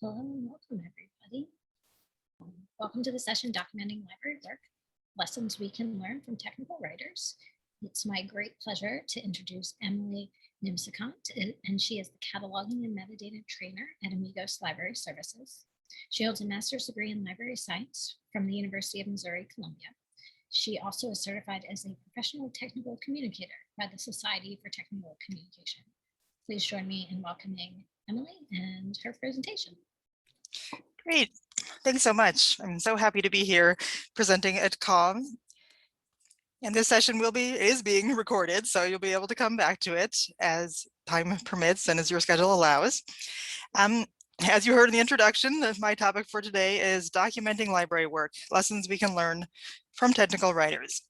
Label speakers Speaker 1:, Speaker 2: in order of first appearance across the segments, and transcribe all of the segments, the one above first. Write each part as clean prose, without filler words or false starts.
Speaker 1: Hello and welcome, everybody. Welcome to the session Documenting Library Work, Lessons We Can Learn from Technical Writers. It's my great pleasure to introduce Emily Nimsakont, and she is the Cataloging and Metadata Trainer at Amigos Library Services. She holds a master's degree in library science from the University of Missouri, Columbia. She also is certified as a professional technical communicator by the Society for Technical Communication. Please join me in welcoming Emily and her presentation.
Speaker 2: Great. Thanks so much. I'm so happy to be here presenting at COM. And this session is being recorded, so you'll be able to come back to it as time permits and as your schedule allows. As you heard in the introduction, my topic for today is documenting library work, lessons we can learn from technical writers.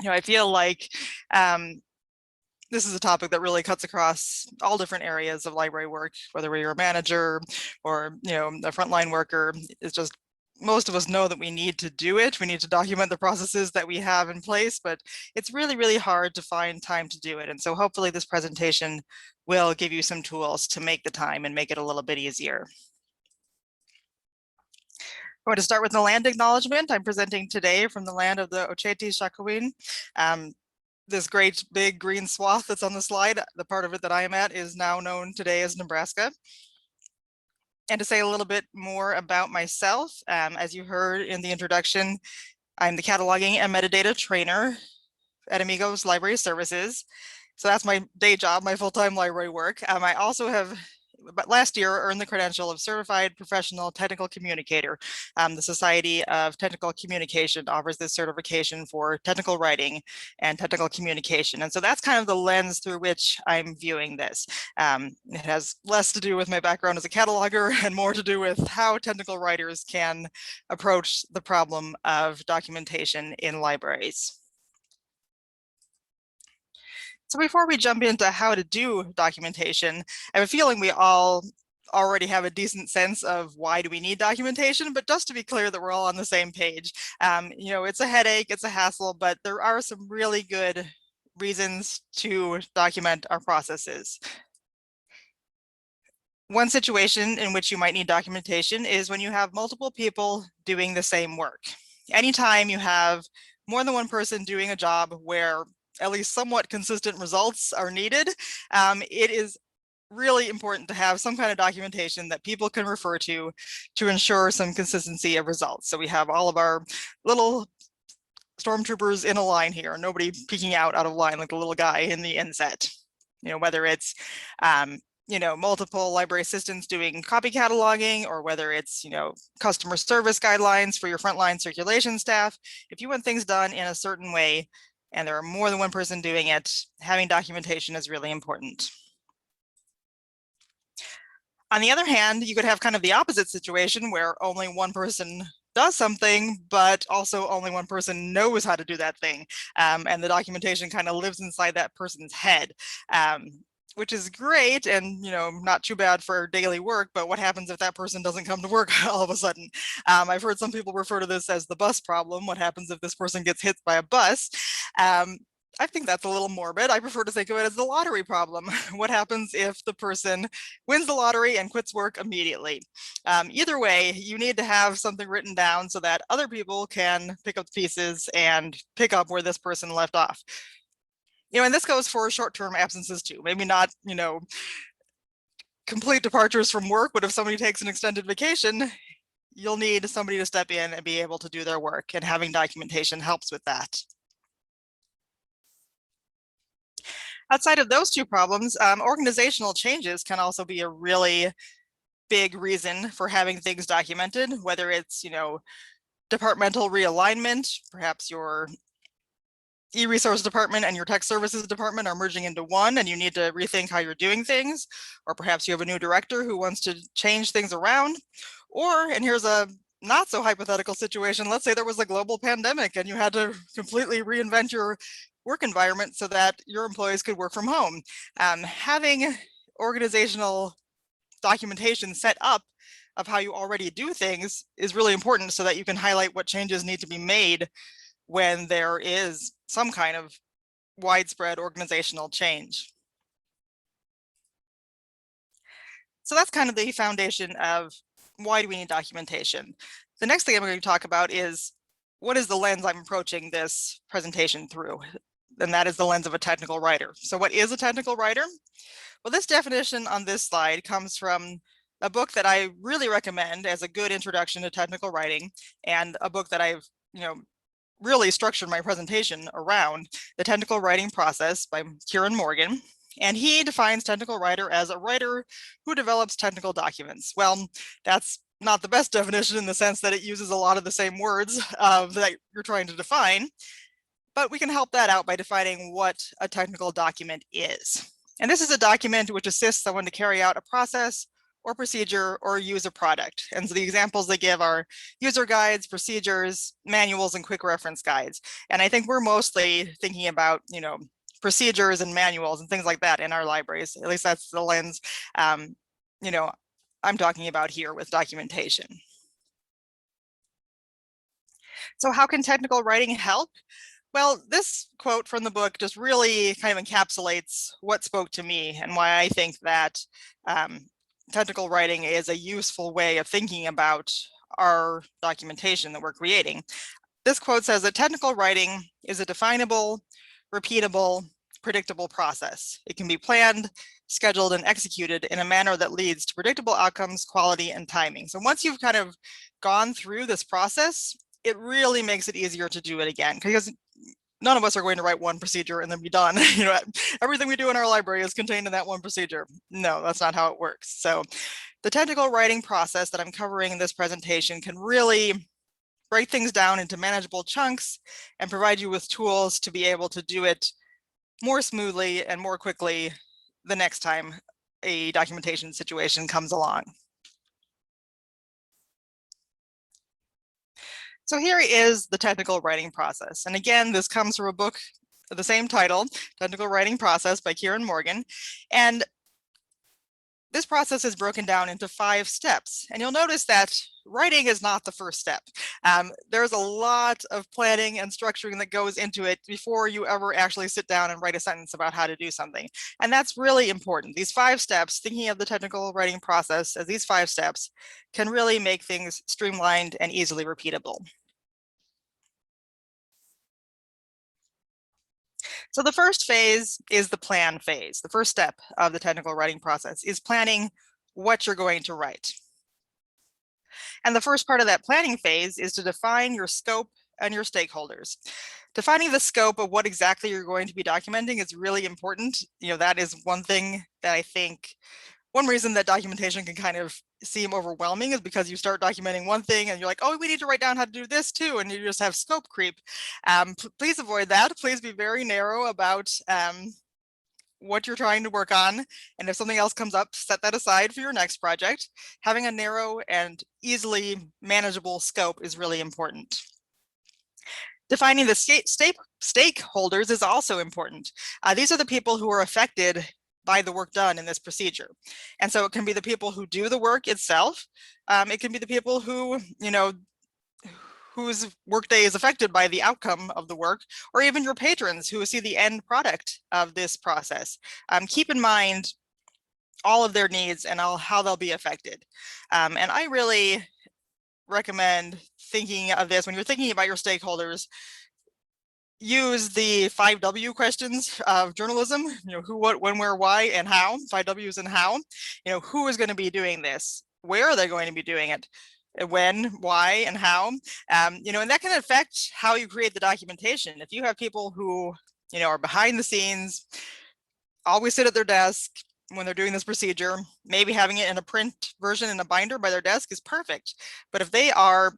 Speaker 2: I feel like this is a topic that really cuts across all different areas of library work, whether you're a manager or a frontline worker. It's just most of us know that we need to do it. We need to document the processes that we have in place, but it's really, really hard to find time to do it. And so hopefully this presentation will give you some tools to make the time and make it a little bit easier. I'm going to start with the land acknowledgement. I'm presenting today from the land of the Oceti Sakowin. This great big green swath that's on the slide, the part of it that I am at is now known today as Nebraska. And to say a little bit more about myself, as you heard in the introduction, I'm the Cataloging and Metadata Trainer at Amigos Library Services. So that's my day job, my full-time library work. I also have, but last year, earned the credential of Certified Professional Technical Communicator. The Society of Technical Communication offers this certification for technical writing and technical communication. And so that's kind of the lens through which I'm viewing this. It has less to do with my background as a cataloger and more to do with how technical writers can approach the problem of documentation in libraries. So before we jump into how to do documentation, I have a feeling we all already have a decent sense of why do we need documentation, but just to be clear that we're all on the same page. It's a headache, it's a hassle, but there are some really good reasons to document our processes. One situation in which you might need documentation is when you have multiple people doing the same work. Anytime you have more than one person doing a job where at least somewhat consistent results are needed, it is really important to have some kind of documentation that people can refer to ensure some consistency of results. So we have all of our little stormtroopers in a line here, nobody peeking out of line like the little guy in the inset. Whether it's multiple library assistants doing copy cataloging, or whether it's customer service guidelines for your frontline circulation staff. If you want things done in a certain way and there are more than one person doing it, having documentation is really important. On the other hand, you could have kind of the opposite situation where only one person does something, but also only one person knows how to do that thing. And the documentation kind of lives inside that person's head, which is great and not too bad for daily work. But what happens if that person doesn't come to work all of a sudden? I've heard some people refer to this as the bus problem. What happens if this person gets hit by a bus? I think that's a little morbid. I prefer to think of it as the lottery problem. What happens if the person wins the lottery and quits work immediately? Either way, you need to have something written down so that other people can pick up the pieces and pick up where this person left off. And this goes for short-term absences too. Maybe not, complete departures from work, but if somebody takes an extended vacation, you'll need somebody to step in and be able to do their work, and having documentation helps with that. Outside of those two problems, organizational changes can also be a really big reason for having things documented, whether it's, departmental realignment, perhaps your e-resource department and your tech services department are merging into one and you need to rethink how you're doing things, or perhaps you have a new director who wants to change things around, or, and here's a not so hypothetical situation, let's say there was a global pandemic and you had to completely reinvent your work environment so that your employees could work from home. Having organizational documentation set up of how you already do things is really important so that you can highlight what changes need to be made when there is some kind of widespread organizational change. So that's kind of the foundation of why do we need documentation. The next thing I'm going to talk about is what is the lens I'm approaching this presentation through? And that is the lens of a technical writer. So what is a technical writer? Well, this definition on this slide comes from a book that I really recommend as a good introduction to technical writing, and a book that I've, really structured my presentation around, The Technical Writing Process by Kieran Morgan. And he defines technical writer as a writer who develops technical documents. Well, that's not the best definition in the sense that it uses a lot of the same words that you're trying to define, but we can help that out by defining what a technical document is. And this is a document which assists someone to carry out a process or procedure or use a product. And so the examples they give are user guides, procedures, manuals, and quick reference guides. And I think we're mostly thinking about, procedures and manuals and things like that in our libraries. At least that's the lens, I'm talking about here with documentation. So how can technical writing help? Well, this quote from the book just really kind of encapsulates what spoke to me and why I think that technical writing is a useful way of thinking about our documentation that we're creating. This quote says that technical writing is a definable, repeatable, predictable process. It can be planned, scheduled, and executed in a manner that leads to predictable outcomes, quality, and timing. So once you've kind of gone through this process, it really makes it easier to do it again, because none of us are going to write one procedure and then be done. Everything we do in our library is contained in that one procedure. No, that's not how it works. So the technical writing process that I'm covering in this presentation can really break things down into manageable chunks and provide you with tools to be able to do it more smoothly and more quickly the next time a documentation situation comes along. So here is the technical writing process. And again, this comes from a book of the same title, Technical Writing Process by Kieran Morgan. And this process is broken down into 5 steps. And you'll notice that writing is not the first step. There's a lot of planning and structuring that goes into it before you ever actually sit down and write a sentence about how to do something. And that's really important. These 5 steps, thinking of the technical writing process as these 5 steps, can really make things streamlined and easily repeatable. So the first phase is the plan phase. The first step of the technical writing process is planning what you're going to write. And the first part of that planning phase is to define your scope and your stakeholders. Defining the scope of what exactly you're going to be documenting is really important. That is one thing that I think, one reason that documentation can kind of seem overwhelming is because you start documenting one thing and you're like, oh, we need to write down how to do this too, and you just have scope creep. Please avoid that. Please be very narrow about what you're trying to work on. And if something else comes up, set that aside for your next project. Having a narrow and easily manageable scope is really important. Defining the stakeholders is also important. These are the people who are affected by the work done in this procedure. And so it can be the people who do the work itself. It can be the people who, whose workday is affected by the outcome of the work, or even your patrons who see the end product of this process. Keep in mind all of their needs and how they'll be affected. And I really recommend thinking of this when you're thinking about your stakeholders. Use the 5W questions of journalism, who, what, when, where, why, and how. 5Ws and how. Who is going to be doing this? Where are they going to be doing it? When, why, and how. And that can affect how you create the documentation. If you have people who, are behind the scenes, always sit at their desk when they're doing this procedure, maybe having it in a print version in a binder by their desk is perfect. But if they are,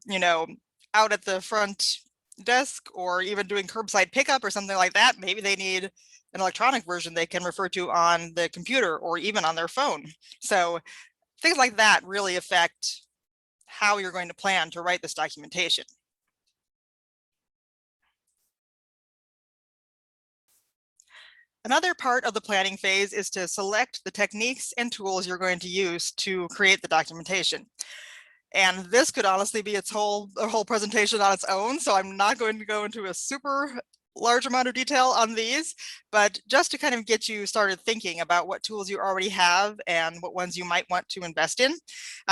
Speaker 2: out at the front desk or even doing curbside pickup or something like that, maybe they need an electronic version they can refer to on the computer or even on their phone. So things like that really affect how you're going to plan to write this documentation. Another part of the planning phase is to select the techniques and tools you're going to use to create the documentation. And this could honestly be a whole presentation on its own. So I'm not going to go into a super large amount of detail on these, but just to kind of get you started thinking about what tools you already have and what ones you might want to invest in.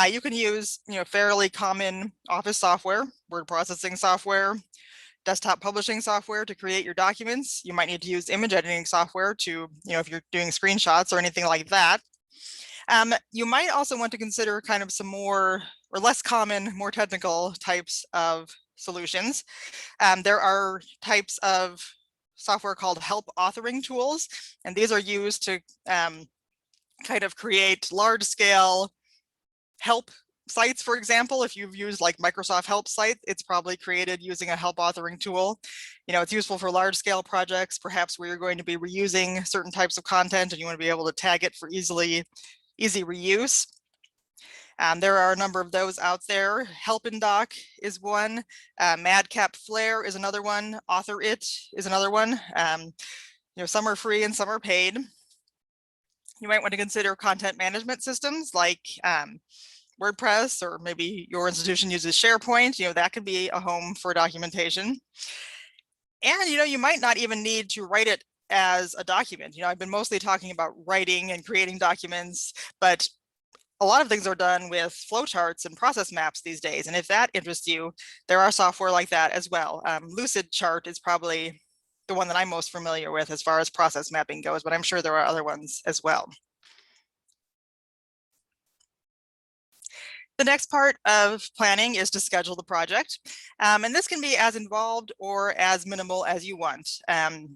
Speaker 2: You can use, fairly common office software, word processing software, desktop publishing software to create your documents. You might need to use image editing software to, if you're doing screenshots or anything like that. You might also want to consider kind of some more or less common, more technical types of solutions. There are types of software called help authoring tools, and these are used to kind of create large scale help sites. For example, if you've used like Microsoft Help site, it's probably created using a help authoring tool. It's useful for large scale projects, perhaps where you're going to be reusing certain types of content and you want to be able to tag it for easy reuse. There are a number of those out there. Help in Doc is one. Madcap Flare is another one. Author It is another one. Some are free and some are paid. You might want to consider content management systems like WordPress, or maybe your institution uses SharePoint. That could be a home for documentation. And you might not even need to write it as a document. I've been mostly talking about writing and creating documents, but a lot of things are done with flowcharts and process maps these days. And if that interests you, there are software like that as well. Lucidchart is probably the one that I'm most familiar with as far as process mapping goes, but I'm sure there are other ones as well. The next part of planning is to schedule the project. And this can be as involved or as minimal as you want.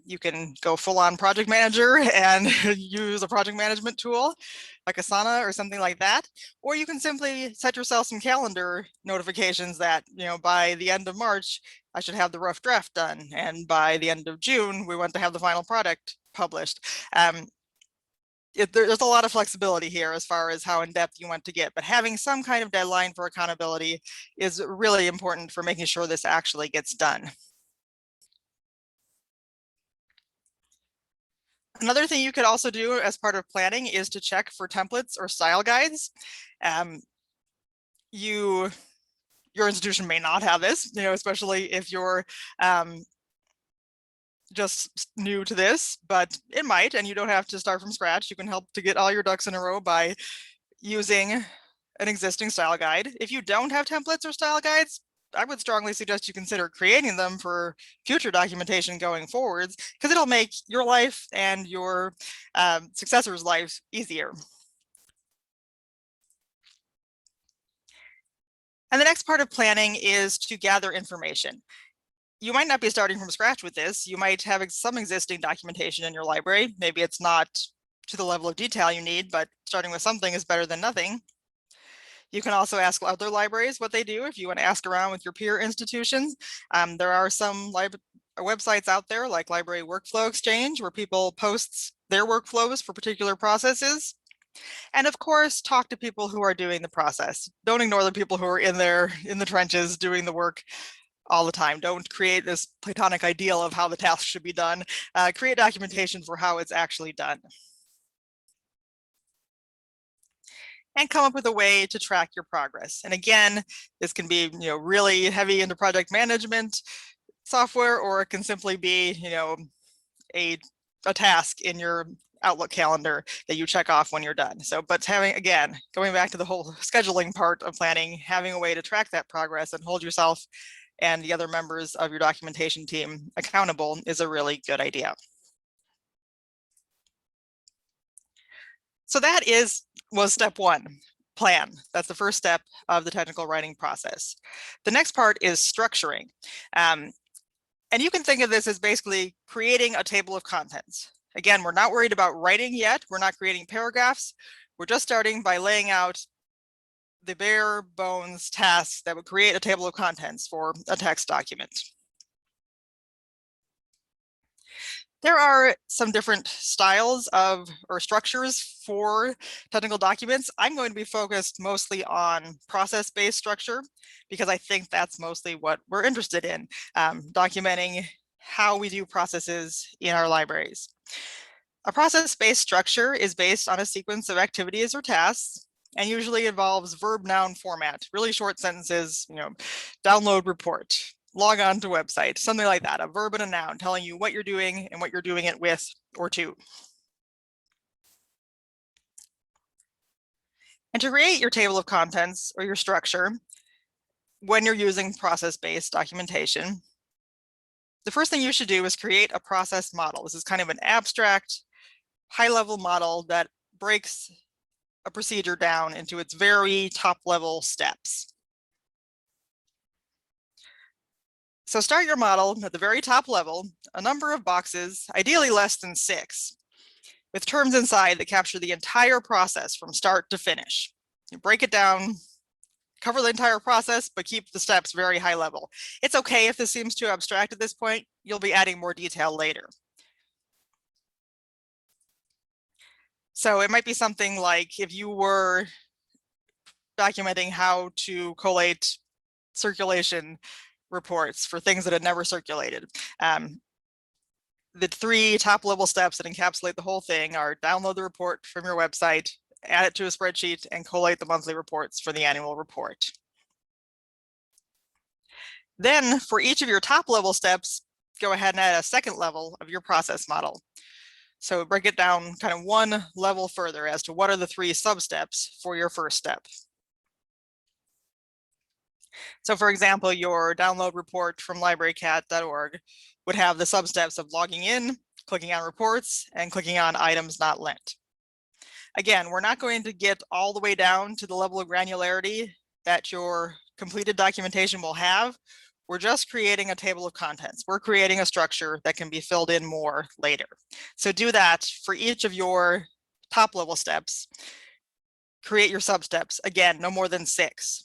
Speaker 2: You can go full on project manager and use a project management tool like Asana or something like that. Or you can simply set yourself some calendar notifications that, by the end of March, I should have the rough draft done. And by the end of June, we want to have the final product published. There's a lot of flexibility here as far as how in-depth you want to get, but having some kind of deadline for accountability is really important for making sure this actually gets done. Another thing you could also do as part of planning is to check for templates or style guides. Your institution may not have this, especially if you're just new to this, but it might, and you don't have to start from scratch. You can help to get all your ducks in a row by using an existing style guide. If you don't have templates or style guides, I would strongly suggest you consider creating them for future documentation going forwards, because it'll make your life and your successors' lives easier. And the next part of planning is to gather information. You might not be starting from scratch with this. You might have some existing documentation in your library. Maybe it's not to the level of detail you need, but starting with something is better than nothing. You can also ask other libraries what they do if you want to ask around with your peer institutions. There are some websites out there like Library Workflow Exchange where people post their workflows for particular processes. And of course, talk to people who are doing the process. Don't ignore the people who are in the trenches doing the work all the time. Don't create this platonic ideal of how the task should be done. Create documentation for how it's actually done. And come up with a way to track your progress. And again, this can be really heavy into project management software, or it can simply be a task in your Outlook calendar that you check off when you're done. So, but again, going back to the whole scheduling part of planning, having a way to track that progress and hold yourself and the other members of your documentation team accountable is a really good idea. So that was step one, plan. That's the first step of the technical writing process. The next part is structuring. And you can think of this as basically creating a table of contents. Again, we're not worried about writing yet. We're not creating paragraphs. We're just starting by laying out the bare bones tasks that would create a table of contents for a text document. There are some different styles or structures for technical documents. I'm going to be focused mostly on process-based structure because I think that's mostly what we're interested in, documenting how we do processes in our libraries. A process-based structure is based on a sequence of activities or tasks and usually involves verb-noun format, really short sentences, download report, log on to website, something like that, a verb and a noun telling you what you're doing and what you're doing it with or to. And to create your table of contents or your structure, when you're using process-based documentation, the first thing you should do is create a process model. This is kind of an abstract, high-level model that breaks a procedure down into its very top-level steps. So start your model at the very top level, a number of boxes, ideally less than 6, with terms inside that capture the entire process from start to finish. You break it down, cover the entire process, but keep the steps very high level. It's okay if this seems too abstract at this point. You'll be adding more detail later. So it might be something like if you were documenting how to collate circulation reports for things that had never circulated. The 3 top level steps that encapsulate the whole thing are download the report from your website, add it to a spreadsheet, and collate the monthly reports for the annual report. Then for each of your top level steps, go ahead and add a second level of your process model. So break it down kind of one level further as to what are the 3 sub-steps for your first step. So for example, your download report from librarycat.org would have the sub-steps of logging in, clicking on reports, and clicking on items not linked. Again, we're not going to get all the way down to the level of granularity that your completed documentation will have. We're just creating a table of contents. We're creating a structure that can be filled in more later. So do that for each of your top level steps. Create your sub-steps. Again, no more than 6.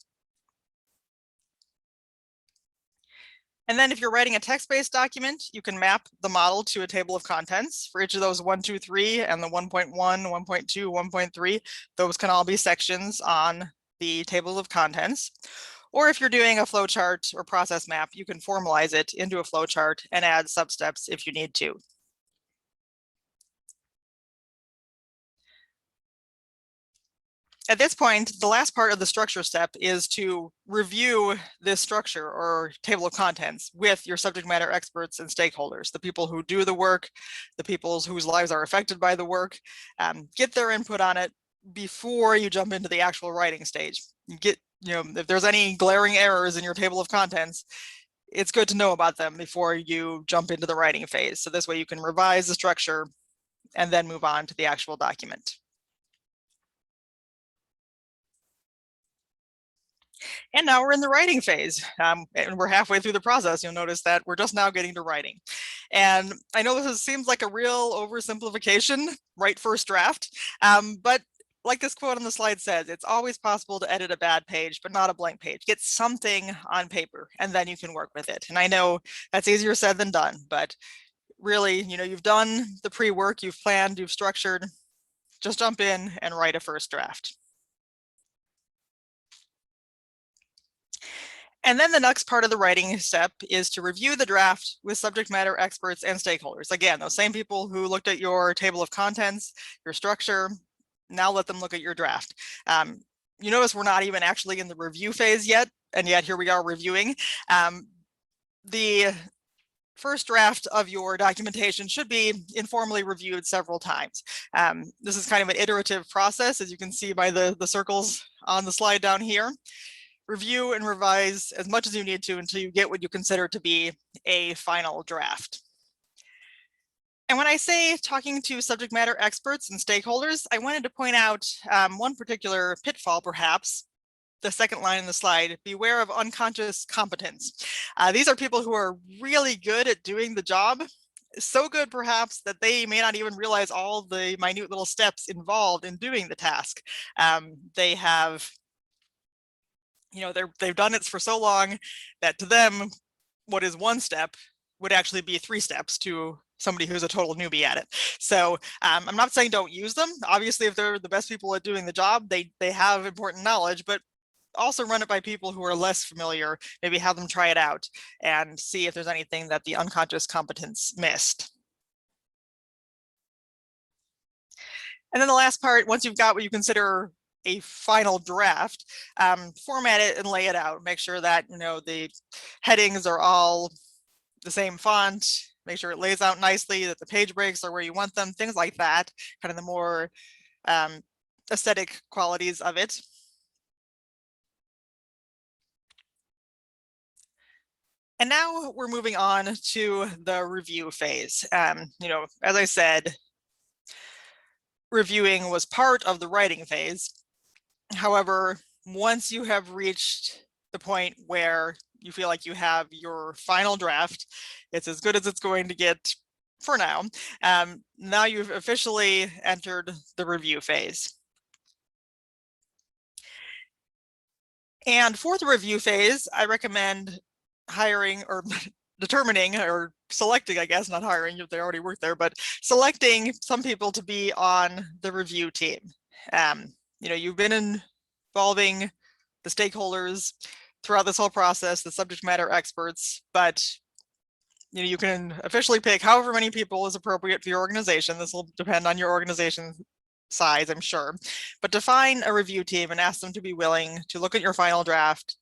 Speaker 2: And then if you're writing a text-based document, you can map the model to a table of contents for each of those 1, 2, 3 and the 1.1, 1.2, 1.3. Those can all be sections on the table of contents. Or if you're doing a flowchart or process map, you can formalize it into a flowchart and add sub-steps if you need to. At this point, the last part of the structure step is to review this structure or table of contents with your subject matter experts and stakeholders, the people who do the work, the people whose lives are affected by the work. Get their input on it before you jump into the actual writing stage. If there's any glaring errors in your table of contents, it's good to know about them before you jump into the writing phase. So this way you can revise the structure and then move on to the actual document. And now we're in the writing phase, and we're halfway through the process. You'll notice that we're just now getting to writing. And I know this seems like a real oversimplification, write first draft, but like this quote on the slide says, it's always possible to edit a bad page, but not a blank page. Get something on paper, and then you can work with it. And I know that's easier said than done, but really, you've done the pre-work, you've planned, you've structured, just jump in and write a first draft. And then the next part of the writing step is to review the draft with subject matter experts and stakeholders. Again, those same people who looked at your table of contents, your structure, now let them look at your draft. You notice we're not even actually in the review phase yet, and yet here we are reviewing. The first draft of your documentation should be informally reviewed several times. This is kind of an iterative process, as you can see by the circles on the slide down here. Review and revise as much as you need to until you get what you consider to be a final draft. And when I say talking to subject matter experts and stakeholders, I wanted to point out one particular pitfall, perhaps, the second line in the slide: beware of unconscious competence. These are people who are really good at doing the job, so good perhaps that they may not even realize all the minute little steps involved in doing the task. They have they've done it for so long that to them, what is one step would actually be 3 steps to somebody who's a total newbie at it. So I'm not saying don't use them. Obviously, if they're the best people at doing the job, they have important knowledge, but also run it by people who are less familiar, maybe have them try it out and see if there's anything that the unconscious competence missed. And then the last part, once you've got what you consider a final draft, format it and lay it out. Make sure that, the headings are all the same font, make sure it lays out nicely, that the page breaks are where you want them, things like that, kind of the more aesthetic qualities of it. And now we're moving on to the review phase. As I said, reviewing was part of the writing phase. However, once you have reached the point where you feel like you have your final draft, it's as good as it's going to get for now. Now you've officially entered the review phase. And for the review phase, I recommend hiring or determining or selecting, I guess, not hiring if they already work there, but selecting some people to be on the review team. You've been involving the stakeholders throughout this whole process, the subject matter experts, but you can officially pick however many people is appropriate for your organization. This will depend on your organization size, I'm sure, but define a review team and ask them to be willing to look at your final draft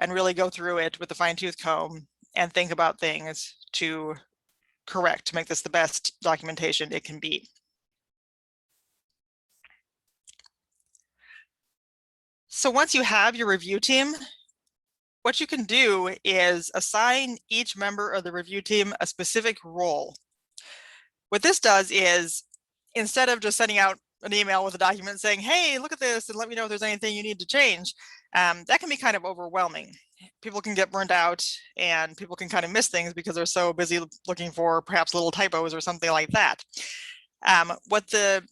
Speaker 2: and really go through it with a fine-tooth comb and think about things to correct, to make this the best documentation it can be. So once you have your review team, what you can do is assign each member of the review team a specific role. What this does is, instead of just sending out an email with a document saying, hey, look at this and let me know if there's anything you need to change, that can be kind of overwhelming. People can get burned out and people can kind of miss things because they're so busy looking for perhaps little typos or something like that. What the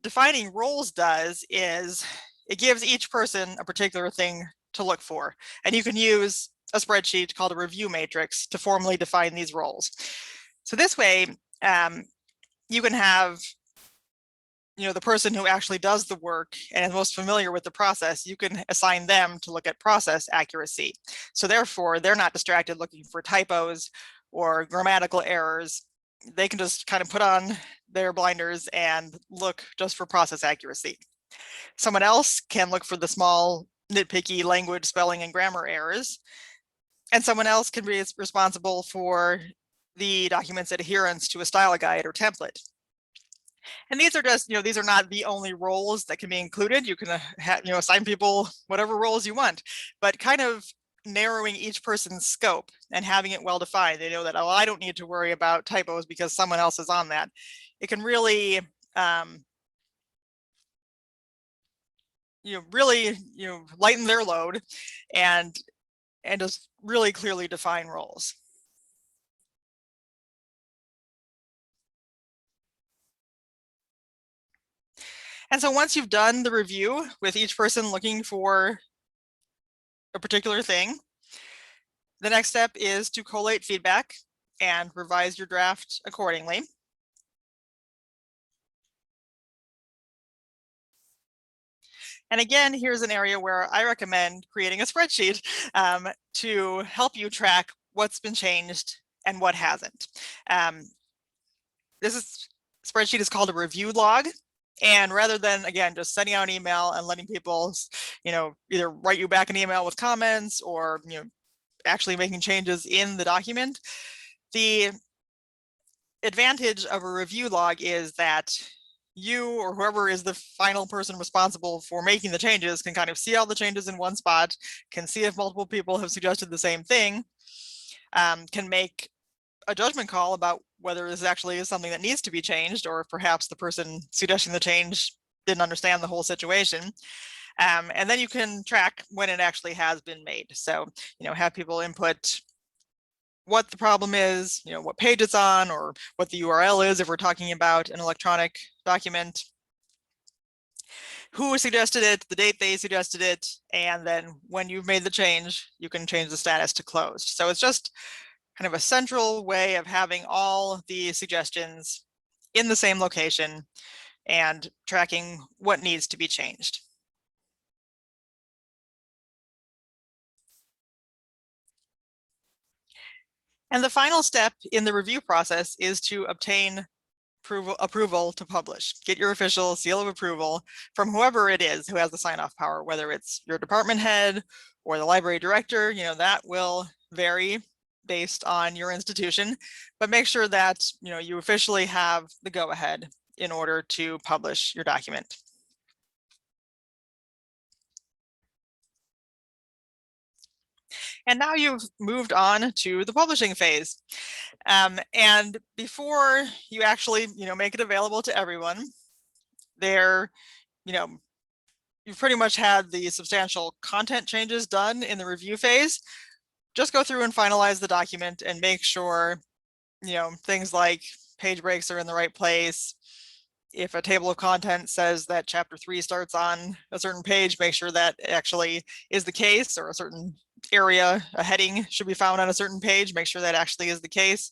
Speaker 2: defining roles does is it gives each person a particular thing to look for. And you can use a spreadsheet called a review matrix to formally define these roles. So this way, you can have the person who actually does the work and is most familiar with the process, you can assign them to look at process accuracy. So therefore, they're not distracted looking for typos or grammatical errors. They can just kind of put on their blinders and look just for process accuracy. Someone else can look for the small nitpicky language, spelling, and grammar errors. And someone else can be responsible for the document's adherence to a style guide or template. And these are just, these are not the only roles that can be included. You can assign people whatever roles you want, but kind of narrowing each person's scope and having it well defined. They know that, oh, I don't need to worry about typos because someone else is on that. It can really, lighten their load and just really clearly define roles. And so once you've done the review with each person looking for a particular thing, the next step is to collate feedback and revise your draft accordingly. And again, here's an area where I recommend creating a spreadsheet to help you track what's been changed and what hasn't. This spreadsheet is called a review log. And rather than, again, just sending out an email and letting people, either write you back an email with comments or, actually making changes in the document, the advantage of a review log is that you or whoever is the final person responsible for making the changes can kind of see all the changes in one spot, can see if multiple people have suggested the same thing, can make a judgment call about whether this actually is something that needs to be changed, or if perhaps the person suggesting the change didn't understand the whole situation. And then you can track when it actually has been made. So, have people input what the problem is, what page it's on, or what the URL is if we're talking about an electronic document, who suggested it, the date they suggested it, and then when you've made the change, you can change the status to closed. So it's just kind of a central way of having all the suggestions in the same location and tracking what needs to be changed. And the final step in the review process is to obtain approval to publish. Get your official seal of approval from whoever it is who has the sign-off power, whether it's your department head or the library director. That will vary based on your institution, but make sure that you officially have the go-ahead in order to publish your document. And now you've moved on to the publishing phase. And before you actually, make it available to everyone, you've pretty much had the substantial content changes done in the review phase. Just go through and finalize the document and make sure, things like page breaks are in the right place. If a table of contents says that chapter 3 starts on a certain page, make sure that actually is the case, or a certain area, a heading should be found on a certain page, make sure that actually is the case.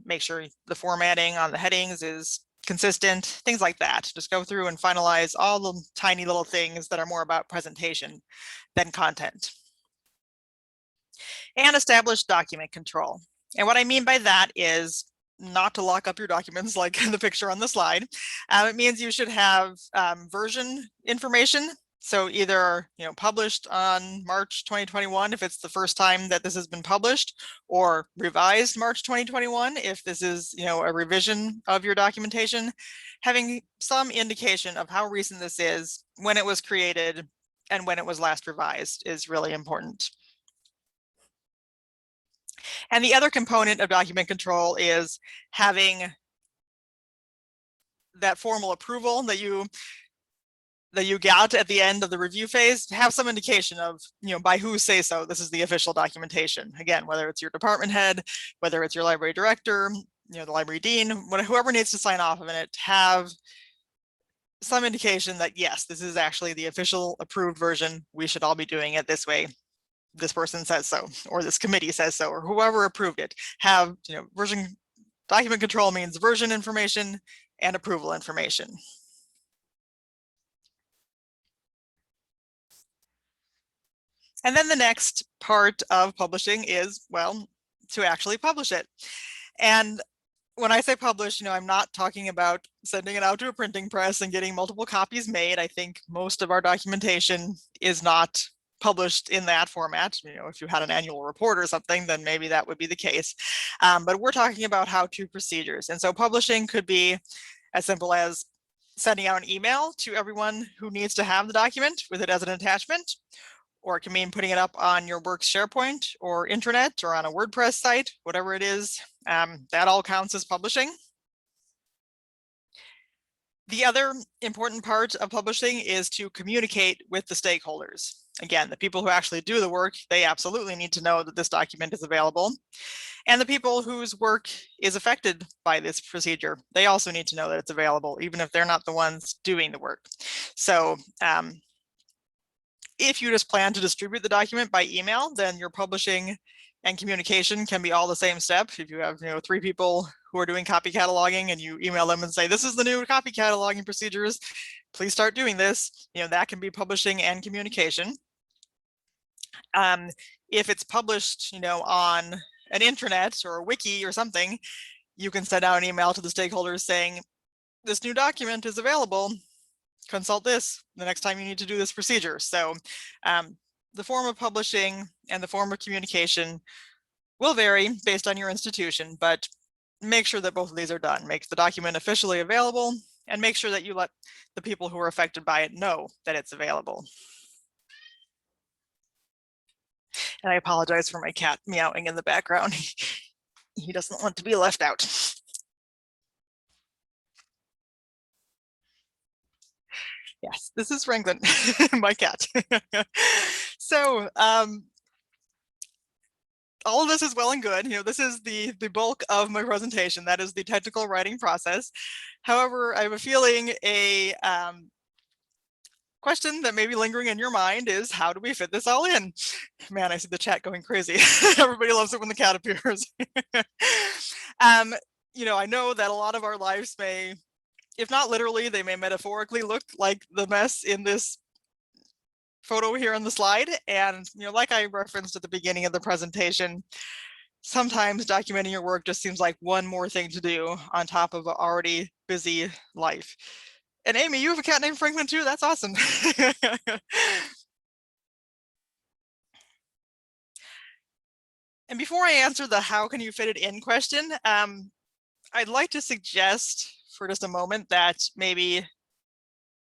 Speaker 2: Make sure the formatting on the headings is consistent, things like that. Just go through and finalize all the tiny little things that are more about presentation than content. And establish document control. And what I mean by that is not to lock up your documents like the picture on the slide. It means you should have version information. So either published on March 2021 if it's the first time that this has been published, or revised March 2021 if this is a revision of your documentation. Having some indication of how recent this is, when it was created, and when it was last revised is really important. And the other component of document control is having that formal approval that you got at the end of the review phase, have some indication of, by who say so, this is the official documentation. Again, whether it's your department head, whether it's your library director, the library dean, whoever needs to sign off on it, have some indication that, yes, this is actually the official approved version. We should all be doing it this way. This person says so, or this committee says so, or whoever approved it. Have, version document control means version information and approval information. And then the next part of publishing is, well, to actually publish it. And when I say publish, I'm not talking about sending it out to a printing press and getting multiple copies made. I think most of our documentation is not published in that format. If you had an annual report or something, then maybe that would be the case. But we're talking about how-to procedures. And so publishing could be as simple as sending out an email to everyone who needs to have the document with it as an attachment, or it can mean putting it up on your work's SharePoint or intranet or on a WordPress site, whatever it is. That all counts as publishing. The other important part of publishing is to communicate with the stakeholders. Again, the people who actually do the work, they absolutely need to know that this document is available. And the people whose work is affected by this procedure, they also need to know that it's available, even if they're not the ones doing the work. So if you just plan to distribute the document by email, then your publishing and communication can be all the same step. If you have 3 people who are doing copy cataloging and you email them and say, this is the new copy cataloging procedures, please start doing this, that can be publishing and communication. If it's published, on an intranet or a wiki or something, you can send out an email to the stakeholders saying, this new document is available, consult this the next time you need to do this procedure. So the form of publishing and the form of communication will vary based on your institution, but make sure that both of these are done. Make the document officially available and make sure that you let the people who are affected by it know that it's available. And I apologize for my cat meowing in the background. He doesn't want to be left out. Yes, this is Franklin, my cat. So all of this is well and good. This is the bulk of my presentation. That is the technical writing process. However, I have a feeling a question that may be lingering in your mind is, how do we fit this all in? Man, I see the chat going crazy. Everybody loves it when the cat appears. I know that a lot of our lives may, if not literally, they may metaphorically look like the mess in this photo here on the slide. And like I referenced at the beginning of the presentation, sometimes documenting your work just seems like one more thing to do on top of an already busy life. And Amy, you have a cat named Franklin too? That's awesome. And before I answer the how can you fit it in question, I'd like to suggest for just a moment that maybe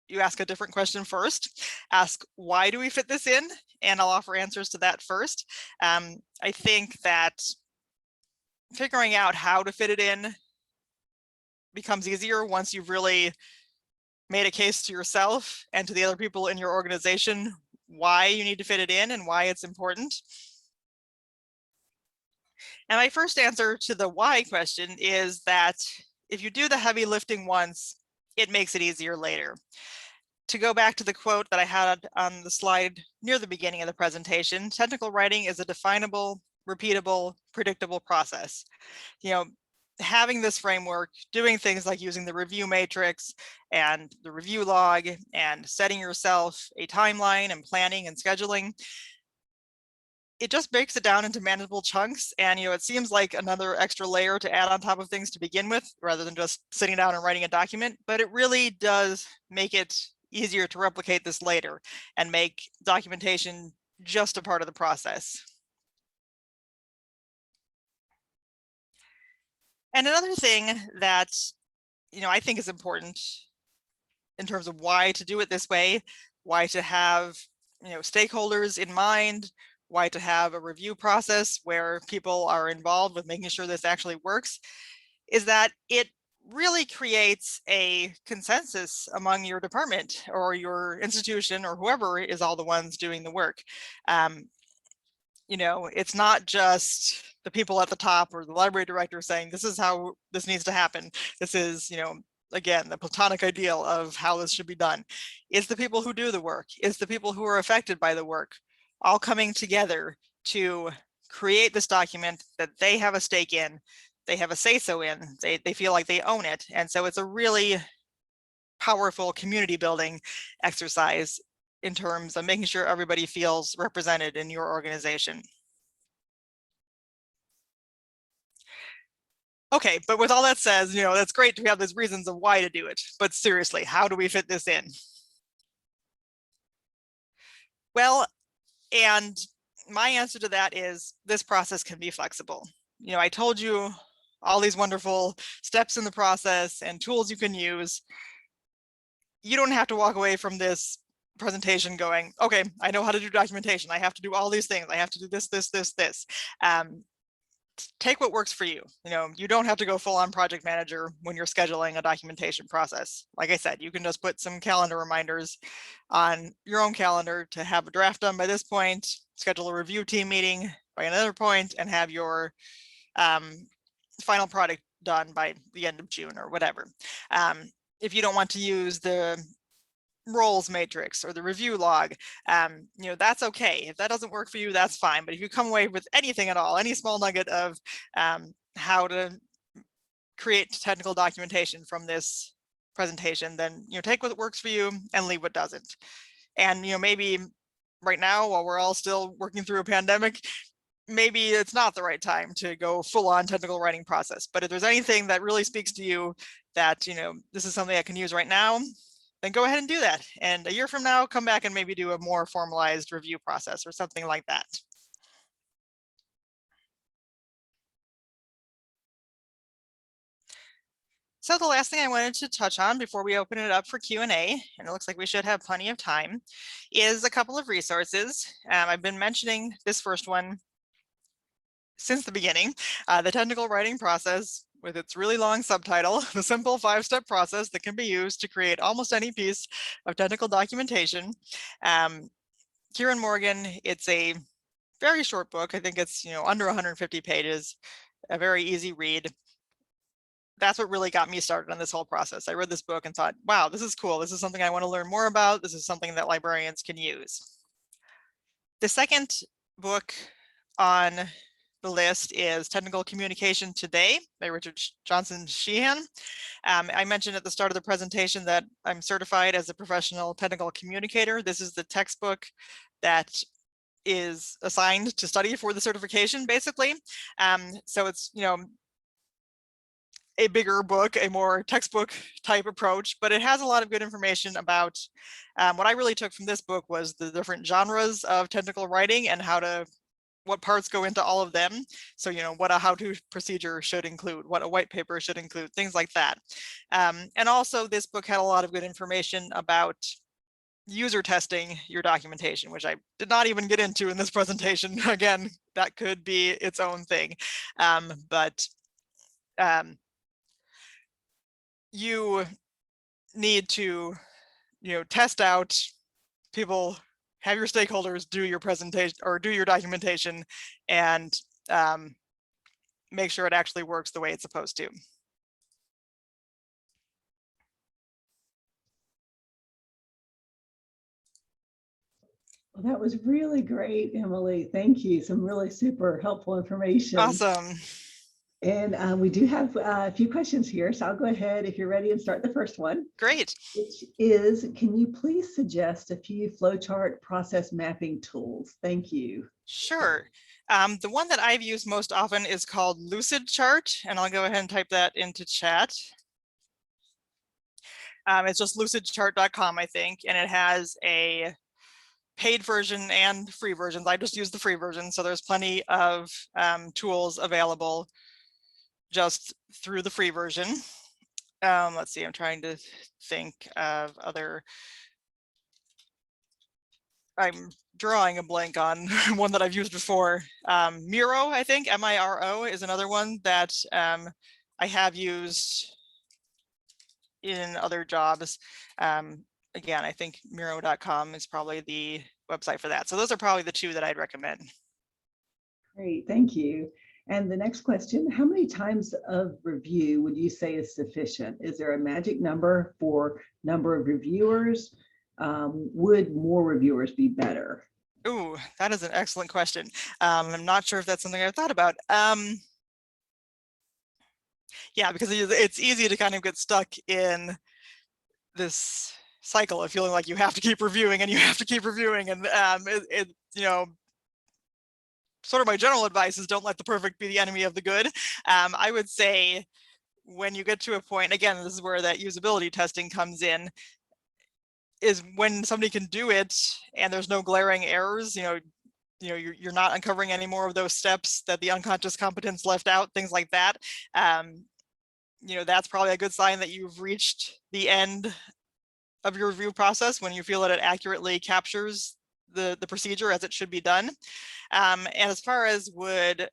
Speaker 2: you ask a different question first. Ask, why do we fit this in? And I'll offer answers to that first. I think that figuring out how to fit it in becomes easier once you've really made a case to yourself and to the other people in your organization why you need to fit it in and why it's important. And my first answer to the why question is that if you do the heavy lifting once, it makes it easier later. To go back to the quote that I had on the slide near the beginning of the presentation, technical writing is a definable, repeatable, predictable process. You know, having this framework, doing things like using the review matrix and the review log and setting yourself a timeline and planning and scheduling, it just breaks it down into manageable chunks. And, it seems like another extra layer to add on top of things to begin with, rather than just sitting down and writing a document, but it really does make it easier to replicate this later and make documentation just a part of the process. And another thing that, I think is important in terms of why to do it this way, why to have, stakeholders in mind, why to have a review process where people are involved with making sure this actually works, is that it really creates a consensus among your department or your institution or whoever is all the ones doing the work. It's not just the people at the top or the library director saying, this is how this needs to happen. This is, again, the Platonic ideal of how this should be done. It's the people who do the work. It's the people who are affected by the work, all coming together to create this document that they have a stake in, they have a say-so in, they feel like they own it. And so it's a really powerful community building exercise in terms of making sure everybody feels represented in your organization. Okay, but with all that said, that's great to have those reasons of why to do it. But seriously, how do we fit this in? Well, and my answer to that is this process can be flexible. I told you all these wonderful steps in the process and tools you can use. You don't have to walk away from this presentation going, okay, I know how to do documentation. I have to do all these things. I have to do this, this, this, this. Take what works for you. You don't have to go full on project manager when you're scheduling a documentation process. Like I said, you can just put some calendar reminders on your own calendar to have a draft done by this point, schedule a review team meeting by another point, and have your final product done by the end of June or whatever. If you don't want to use the roles matrix or the review log, that's okay. If that doesn't work for you, that's fine. But if you come away with anything at all, any small nugget of how to create technical documentation from this presentation, then take what works for you and leave what doesn't. And maybe right now, while we're all still working through a pandemic, maybe it's not the right time to go full on technical writing process. But if there's anything that really speaks to you that this is something I can use right now, then go ahead and do that. And a year from now, come back and maybe do a more formalized review process or something like that. So the last thing I wanted to touch on before we open it up for Q&A, and it looks like we should have plenty of time, is a couple of resources. I've been mentioning this first one since the beginning, the technical writing process, with its really long subtitle, the simple 5-step process that can be used to create almost any piece of technical documentation. Kieran Morgan, it's a very short book. I think it's under 150 pages, a very easy read. That's what really got me started on this whole process. I read this book and thought, wow, this is cool. This is something I want to learn more about. This is something that librarians can use. The second book on the list is Technical Communication Today by Richard Johnson Sheehan. I mentioned at the start of the presentation that I'm certified as a professional technical communicator. This is the textbook that is assigned to study for the certification, basically. So it's, a bigger book, a more textbook type approach, but it has a lot of good information about what I really took from this book was the different genres of technical writing and what parts go into all of them. So, what a how-to procedure should include, what a white paper should include, things like that. And also this book had a lot of good information about user testing your documentation, which I did not even get into in this presentation. Again, that could be its own thing. But you need to, test out people, have your stakeholders do your presentation or do your documentation, and make sure it actually works the way it's supposed to.
Speaker 3: Well, that was really great, Emily. Thank you. Some really super helpful information.
Speaker 2: Awesome.
Speaker 3: And we do have a few questions here, so I'll go ahead if you're ready and start the first one.
Speaker 2: Great.
Speaker 3: Which is, can you please suggest a few flowchart process mapping tools? Thank you.
Speaker 2: Sure. The one that I've used most often is called Lucidchart, and I'll go ahead and type that into chat. It's just lucidchart.com, I think, and it has a paid version and free versions. I just use the free version, so there's plenty of tools available just through the free version. Let's see, I'm trying to think of other. I'm drawing a blank on one that I've used before. Miro, I think, M-I-R-O is another one that I have used in other jobs. Again, I think Miro.com is probably the website for that. So those are probably the two that I'd recommend.
Speaker 3: Great, thank you. And the next question, how many times of review would you say is sufficient? Is there a magic number for number of reviewers? Would more reviewers be better?
Speaker 2: Ooh, that is an excellent question. I'm not sure if that's something I've thought about. Yeah, because it's easy to kind of get stuck in this cycle of feeling like you have to keep reviewing and you have to keep reviewing. And sort of my general advice is don't let the perfect be the enemy of the good. I would say when you get to a point, again, this is where that usability testing comes in, is when somebody can do it and there's no glaring errors, you're not uncovering any more of those steps that the unconscious competence left out, things like that. That's probably a good sign that you've reached the end of your review process, when you feel that it accurately captures the procedure as it should be done. And as far as would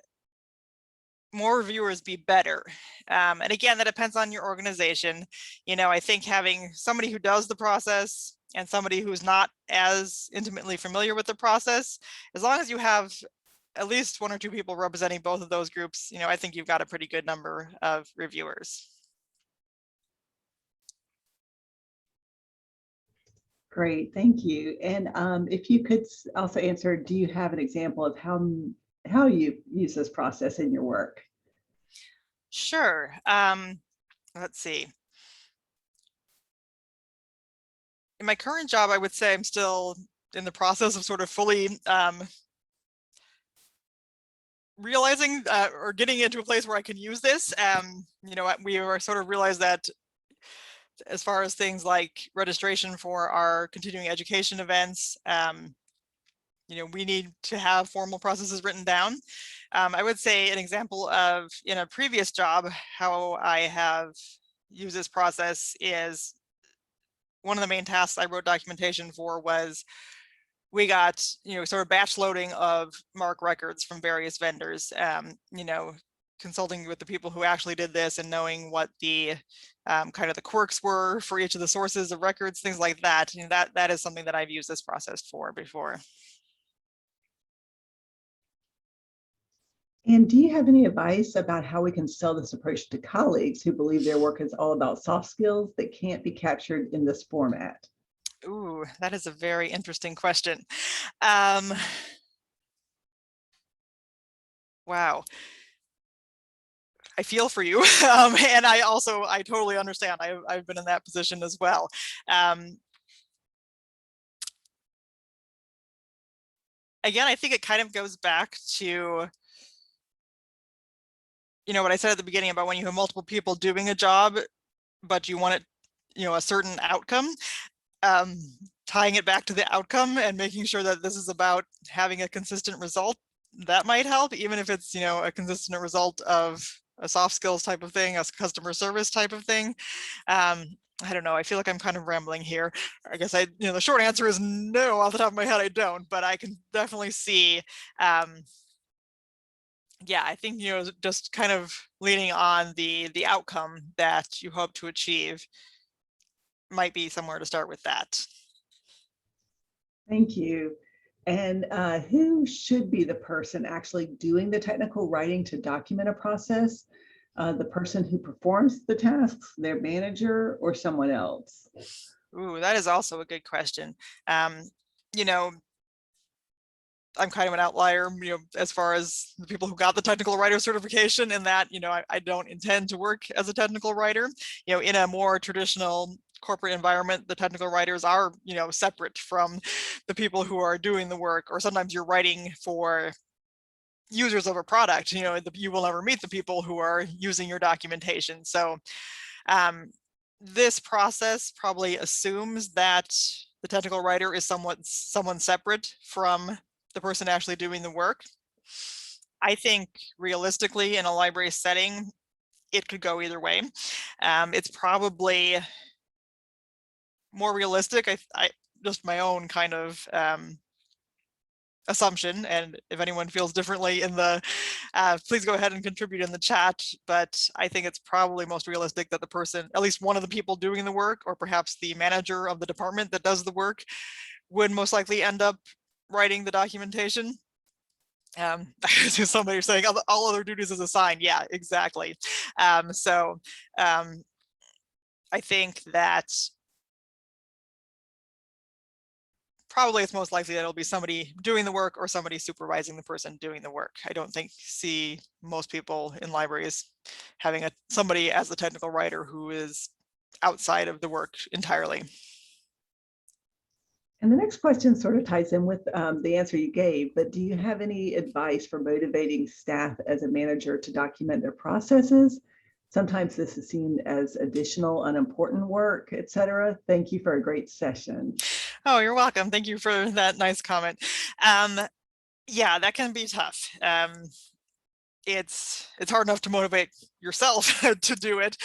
Speaker 2: more reviewers be better, and again, that depends on your organization. I think having somebody who does the process and somebody who's not as intimately familiar with the process, as long as you have at least one or two people representing both of those groups, I think you've got a pretty good number of reviewers.
Speaker 3: Great, thank you. And if you could also answer, do you have an example of how you use this process in your work?
Speaker 2: Sure. Let's see. In my current job, I would say I'm still in the process of sort of fully realizing or getting into a place where I can use this. We are sort of realized that as far as things like registration for our continuing education events, we need to have formal processes written down. I would say an example of, in a previous job, how I have used this process is one of the main tasks I wrote documentation for was we got, sort of batch loading of MARC records from various vendors, consulting with the people who actually did this and knowing what the kind of the quirks were for each of the sources of records, things like that. That is something that I've used this process for before.
Speaker 3: And do you have any advice about how we can sell this approach to colleagues who believe their work is all about soft skills that can't be captured in this format?
Speaker 2: Ooh, that is a very interesting question. Wow. I feel for you. And I totally understand. I've been in that position as well. again, I think it kind of goes back to, what I said at the beginning about when you have multiple people doing a job, but you want it, a certain outcome, tying it back to the outcome and making sure that this is about having a consistent result. That might help, even if it's, a consistent result of a soft skills type of thing, a customer service type of thing. I don't know. I feel like I'm kind of rambling here. I guess the short answer is no. Off the top of my head, I don't, but I can definitely see, yeah, I think, just kind of leaning on the outcome that you hope to achieve might be somewhere to start with that.
Speaker 3: Thank you. And who should be the person actually doing the technical writing to document a process? The person who performs the tasks, their manager, or someone else?
Speaker 2: Ooh, that is also a good question. I'm kind of an outlier, as far as the people who got the technical writer certification, in that, I don't intend to work as a technical writer. In a more traditional corporate environment, the technical writers are, separate from the people who are doing the work, or sometimes you're writing for users of a product, you will never meet the people who are using your documentation. So this process probably assumes that the technical writer is someone separate from the person actually doing the work. I think realistically, in a library setting, it could go either way. It's probably more realistic. I just my own kind of assumption, and if anyone feels differently in the please go ahead and contribute in the chat, but I think it's probably most realistic that the person, at least one of the people doing the work, or perhaps the manager of the department that does the work, would most likely end up writing the documentation. Somebody saying all other duties is assigned. Yeah, exactly. So I think that probably it's most likely that it'll be somebody doing the work or somebody supervising the person doing the work. I don't see most people in libraries having somebody as the technical writer who is outside of the work entirely.
Speaker 3: And the next question sort of ties in with the answer you gave, but do you have any advice for motivating staff as a manager to document their processes? Sometimes this is seen as additional unimportant work, etc. Thank you for a great session.
Speaker 2: Oh, you're welcome. Thank you for that nice comment. Yeah, that can be tough. It's hard enough to motivate yourself to do it,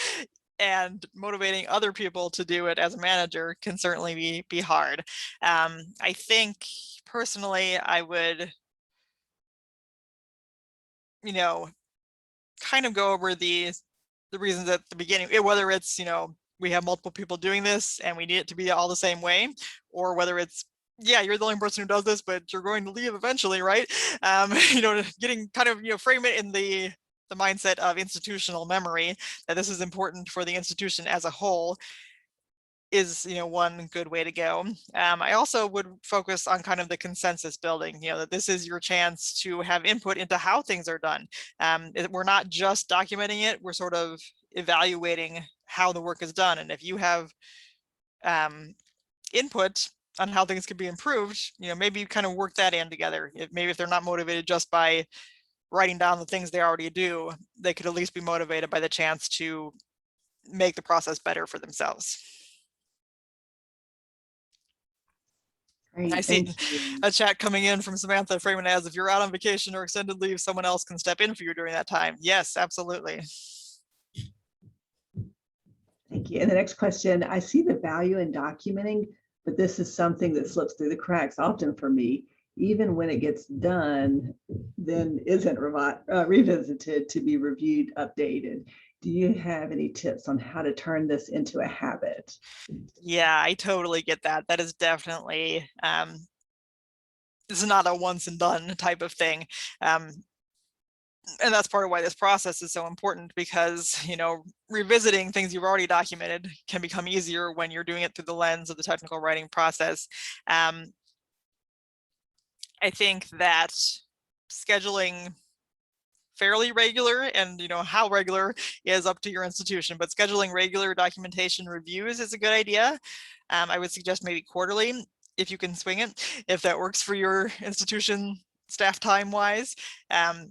Speaker 2: and motivating other people to do it as a manager can certainly be hard. I think personally, I would, kind of go over the reasons at the beginning, whether it's, we have multiple people doing this and we need it to be all the same way, or whether it's, yeah, you're the only person who does this, but you're going to leave eventually, right? Getting kind of, frame it in the mindset of institutional memory, that this is important for the institution as a whole, is, one good way to go. I also would focus on kind of the consensus building, that this is your chance to have input into how things are done. We're not just documenting it, we're sort of evaluating how the work is done. And if you have input on how things could be improved, maybe you kind of work that in together. Maybe if they're not motivated just by writing down the things they already do, they could at least be motivated by the chance to make the process better for themselves.
Speaker 3: Great,
Speaker 2: I see a chat coming in from Samantha framing as, if you're out on vacation or extended leave, someone else can step in for you during that time. Yes, absolutely.
Speaker 3: Thank you. And the next question, I see the value in documenting, but this is something that slips through the cracks often for me. Even when it gets done, then isn't revisited to be reviewed, updated. Do you have any tips on how to turn this into a habit?
Speaker 2: Yeah, I totally get that. That is definitely, this is not a once and done type of thing. And that's part of why this process is so important, because, revisiting things you've already documented can become easier when you're doing it through the lens of the technical writing process. I think that scheduling fairly regular, and how regular is up to your institution, but scheduling regular documentation reviews is a good idea. I would suggest maybe quarterly. if you can swing it, if that works for your institution staff time wise. I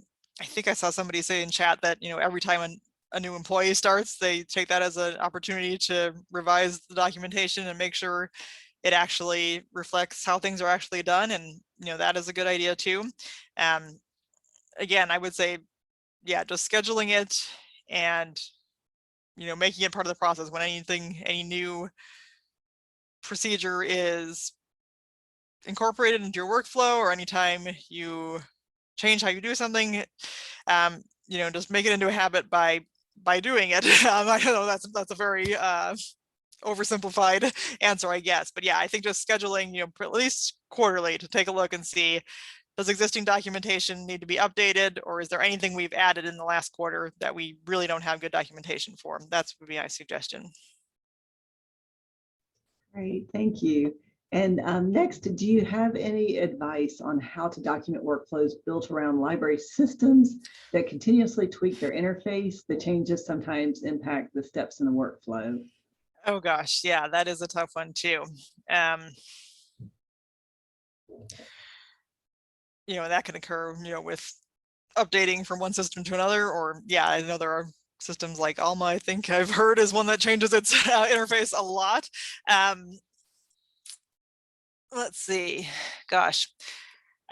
Speaker 2: think I saw somebody say in chat that, every time a new employee starts, they take that as an opportunity to revise the documentation and make sure it actually reflects how things are actually done. And, that is a good idea too. Again, I would say, yeah, just scheduling it and, making it part of the process when any new procedure is incorporated into your workflow, or anytime you change how you do something, just make it into a habit by doing it. I know that's a very oversimplified answer, I guess, but yeah, I think just scheduling, at least quarterly, to take a look and see, does existing documentation need to be updated, or is there anything we've added in the last quarter that we really don't have good documentation for? That's would be my suggestion.
Speaker 3: Great, thank you. And next, do you have any advice on how to document workflows built around library systems that continuously tweak their interface? The changes sometimes impact the steps in the workflow.
Speaker 2: Oh gosh, yeah, that is a tough one too. That can occur, with updating from one system to another, or yeah, I know there are systems like Alma, I think I've heard, is one that changes its interface a lot. Let's see, gosh,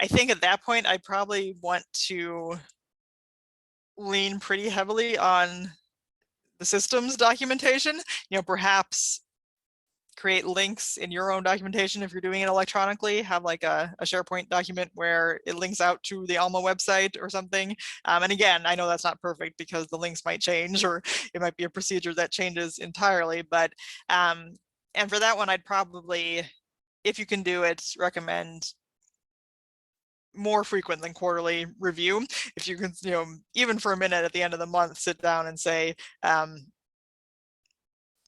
Speaker 2: I think at that point, I probably want to lean pretty heavily on the systems documentation, perhaps create links in your own documentation. If you're doing it electronically, have like a SharePoint document where it links out to the Alma website or something. And again, I know that's not perfect because the links might change, or it might be a procedure that changes entirely. But and for that one, I'd probably, if you can do it, recommend more frequent than quarterly review. If you can, even for a minute at the end of the month, sit down and say,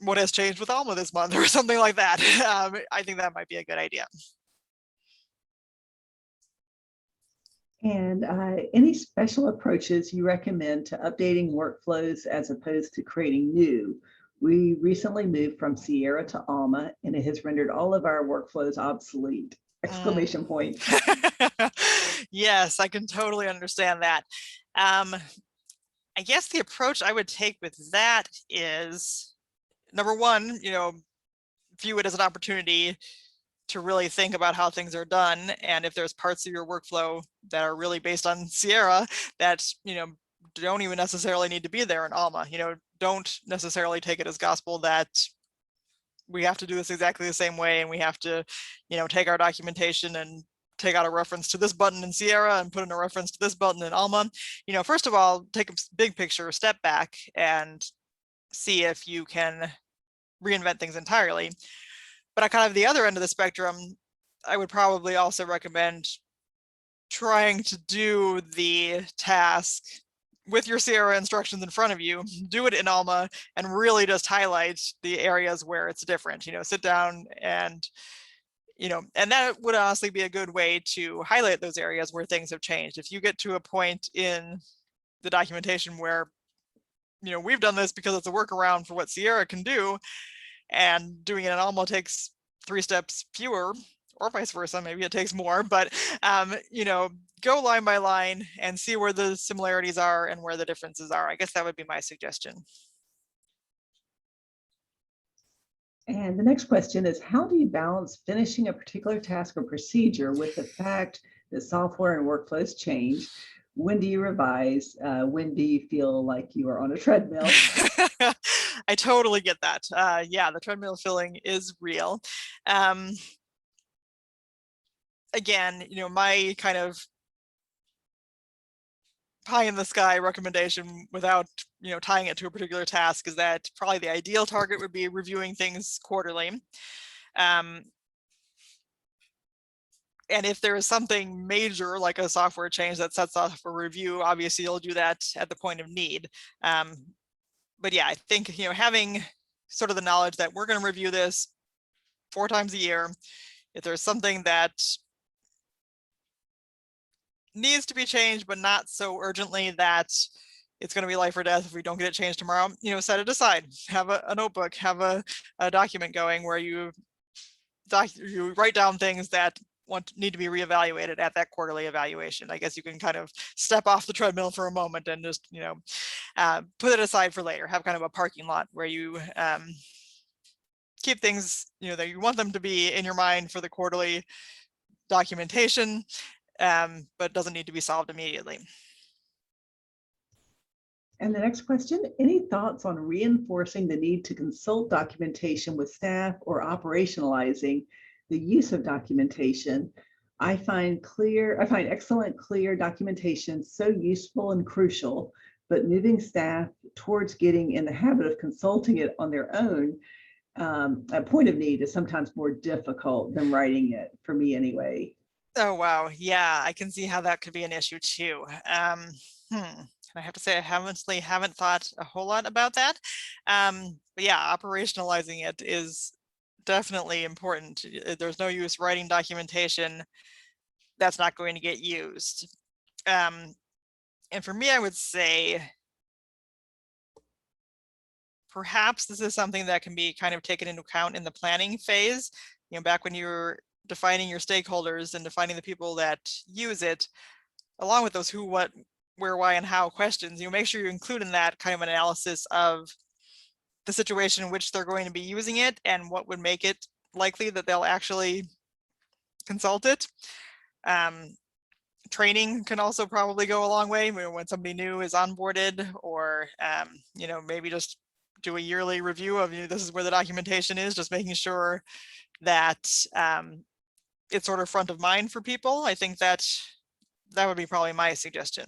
Speaker 2: what has changed with Alma this month, or something like that. I think that might be a good idea.
Speaker 3: And any special approaches you recommend to updating workflows as opposed to creating new? We recently moved from Sierra to Alma, and it has rendered all of our workflows obsolete! Exclamation point.
Speaker 2: Yes, I can totally understand that. I guess the approach I would take with that is, number one, view it as an opportunity to really think about how things are done. And if there's parts of your workflow that are really based on Sierra that, don't even necessarily need to be there in Alma, don't necessarily take it as gospel that we have to do this exactly the same way, and we have to, take our documentation and take out a reference to this button in Sierra and put in a reference to this button in Alma. First of all, take a big picture, step back, and see if you can reinvent things entirely. But at kind of the other end of the spectrum, I would probably also recommend trying to do the task with your Sierra instructions in front of you, do it in Alma, and really just highlight the areas where it's different. Sit down and, and that would honestly be a good way to highlight those areas where things have changed. If you get to a point in the documentation where, we've done this because it's a workaround for what Sierra can do, and doing it in Alma takes 3 steps fewer, or vice versa, maybe it takes more, but go line by line and see where the similarities are and where the differences are. I guess that would be my suggestion.
Speaker 3: And the next question is, how do you balance finishing a particular task or procedure with the fact that software and workflows change? When do you revise? When do you feel like you are on a treadmill?
Speaker 2: I totally get that. Yeah, the treadmill feeling is real. Again, my kind of pie in the sky recommendation, without tying it to a particular task, is that probably the ideal target would be reviewing things quarterly. And if there is something major like a software change that sets off a review, obviously you'll do that at the point of need. But yeah, I think having sort of the knowledge that we're going to review this 4 times a year. If there's something that needs to be changed, but not so urgently that it's going to be life or death if we don't get it changed tomorrow, set it aside. Have a notebook, have a document going where you you write down things that need to be reevaluated at that quarterly evaluation. I guess you can kind of step off the treadmill for a moment and just, put it aside for later, have kind of a parking lot where you keep things, that you want them to be in your mind for the quarterly documentation, but doesn't need to be solved immediately.
Speaker 3: And the next question, any thoughts on reinforcing the need to consult documentation with staff or operationalizing the use of documentation? I find excellent, clear documentation so useful and crucial, but moving staff towards getting in the habit of consulting it on their own, a point of need is sometimes more difficult than writing it, for me anyway.
Speaker 2: Oh, wow. Yeah, I can see how that could be an issue too. I have to say, I haven't thought a whole lot about that. But yeah, operationalizing it is definitely important. There's no use writing documentation that's not going to get used. And for me, I would say, perhaps this is something that can be kind of taken into account in the planning phase, back when you're defining your stakeholders and defining the people that use it, along with those who, what, where, why, and how questions. Make sure you include in that kind of an analysis of the situation in which they're going to be using it and what would make it likely that they'll actually consult it. Training can also probably go a long way when somebody new is onboarded, or maybe just do a yearly review of, this is where the documentation is, just making sure that it's sort of front of mind for people. I think that would be probably my suggestion.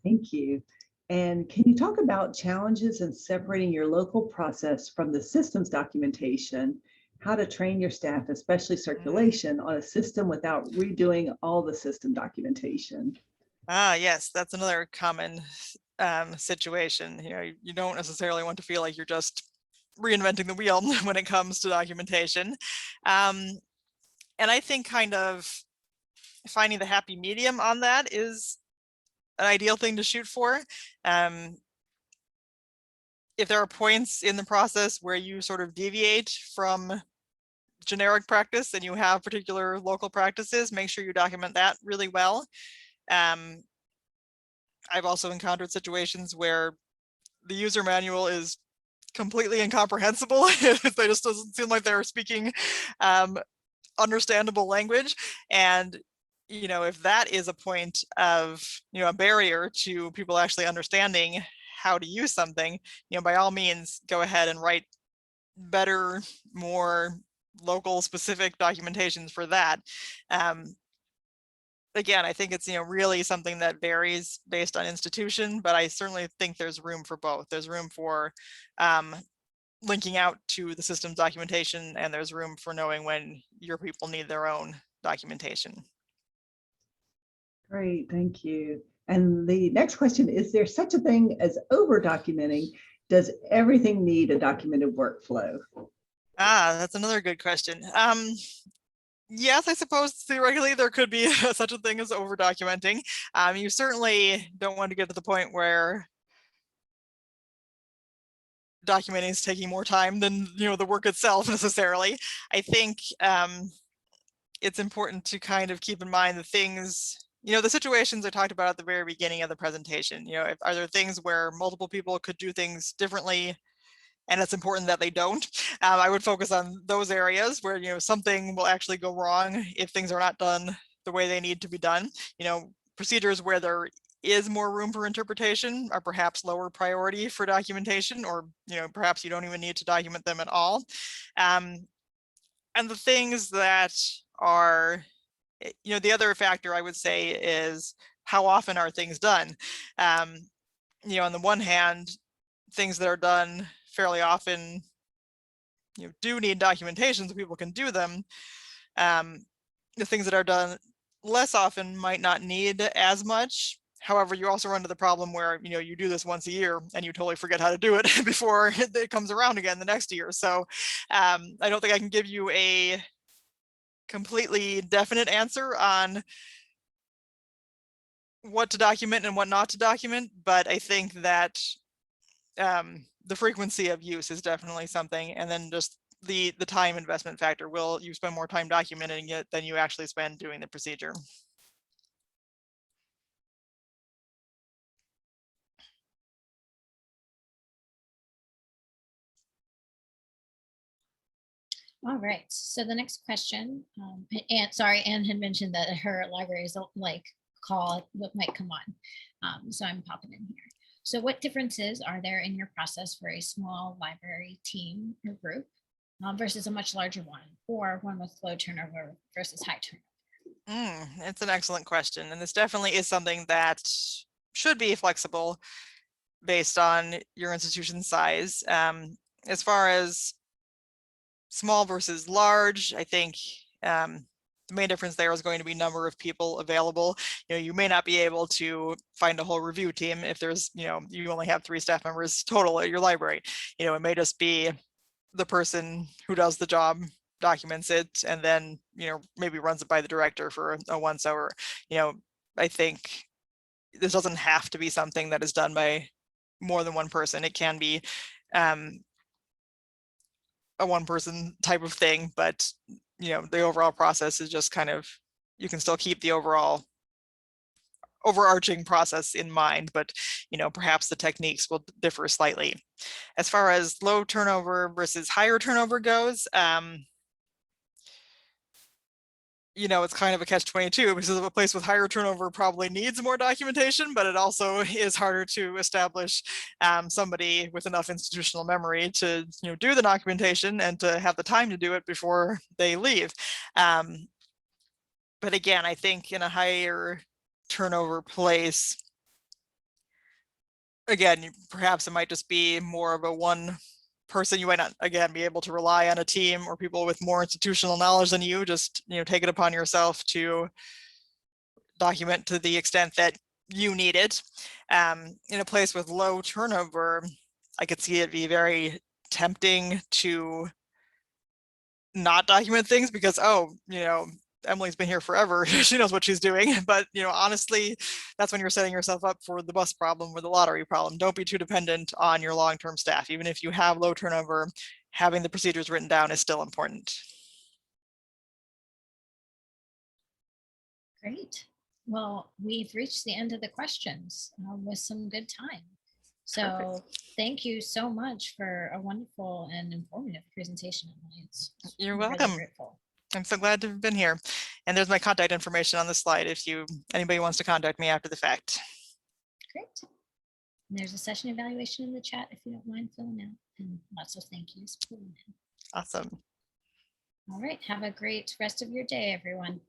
Speaker 3: Thank you. And can you talk about challenges in separating your local process from the systems documentation, how to train your staff, especially circulation, on a system without redoing all the system documentation?
Speaker 2: Yes, that's another common situation. You don't necessarily want to feel like you're just reinventing the wheel when it comes to documentation. And I think kind of finding the happy medium on that is an ideal thing to shoot for. If there are points in the process where you sort of deviate from generic practice and you have particular local practices, make sure you document that really well. I've also encountered situations where the user manual is completely incomprehensible. They just doesn't seem like they're speaking understandable language. And if that is a point of, a barrier to people actually understanding how to use something, by all means, go ahead and write better, more local specific documentations for that. Again, I think it's, really something that varies based on institution, but I certainly think there's room for both. There's room for linking out to the systems documentation, and there's room for knowing when your people need their own documentation.
Speaker 3: Great, thank you. And the next question, is there such a thing as over documenting? Does everything need a documented workflow?
Speaker 2: That's another good question. Yes, I suppose theoretically there could be such a thing as over documenting. You certainly don't want to get to the point where documenting is taking more time than the work itself necessarily. I think it's important to kind of keep in mind the things, the situations I talked about at the very beginning of the presentation. Are there things where multiple people could do things differently, and it's important that they don't? I would focus on those areas where something will actually go wrong if things are not done the way they need to be done. Procedures where there is more room for interpretation are perhaps lower priority for documentation, or perhaps you don't even need to document them at all. And the things that are, the other factor I would say is how often are things done. On the one hand, things that are done fairly often do need documentation so people can do them. The things that are done less often might not need as much. However, you also run into the problem where you do this once a year and you totally forget how to do it before it comes around again the next year. So I don't think I can give you a completely definite answer on what to document and what not to document, but I think that the frequency of use is definitely something. And then just the time investment factor. Will you spend more time documenting it than you actually spend doing the procedure?
Speaker 1: All right, so the next question, Anne had mentioned that her library is like call what might come on. So I'm popping in here. So what differences are there in your process for a small library team or group versus a much larger one, or one with low turnover versus high turnover?
Speaker 2: It's an excellent question. And this definitely is something that should be flexible based on your institution size. As far as small versus large, I think the main difference there is going to be number of people available. You may not be able to find a whole review team if there's, you only have 3 staff members total at your library. It may just be the person who does the job documents it and then, maybe runs it by the director for a once over. I think this doesn't have to be something that is done by more than one person. It can be a one person type of thing, but the overall process is just kind of, you can still keep the overarching process in mind, but perhaps the techniques will differ slightly. As far as low turnover versus higher turnover goes, it's kind of a catch-22 because a place with higher turnover probably needs more documentation, but it also is harder to establish somebody with enough institutional memory to do the documentation and to have the time to do it before they leave. But again, I think in a higher turnover place, again, perhaps it might just be more of a one person. You might not, again, be able to rely on a team or people with more institutional knowledge than you. Just take it upon yourself to document to the extent that you need it. In a place with low turnover, I could see it be very tempting to not document things because, Emily's been here forever. She knows what she's doing. But, honestly, that's when you're setting yourself up for the bus problem or the lottery problem. Don't be too dependent on your long-term staff. Even if you have low turnover, having the procedures written down is still important.
Speaker 1: Great. Well, we've reached the end of the questions with some good time. So
Speaker 2: Perfect.
Speaker 1: Thank you so much for a wonderful and informative presentation.
Speaker 2: You're
Speaker 1: really
Speaker 2: welcome.
Speaker 1: Grateful.
Speaker 2: I'm so glad to have been here. And there's my contact information on the slide if anybody wants to contact me after the fact.
Speaker 1: Great. And there's a session evaluation in the chat if you don't mind filling out, and lots of thank yous.
Speaker 2: Awesome.
Speaker 1: All right. Have a great rest of your day, everyone.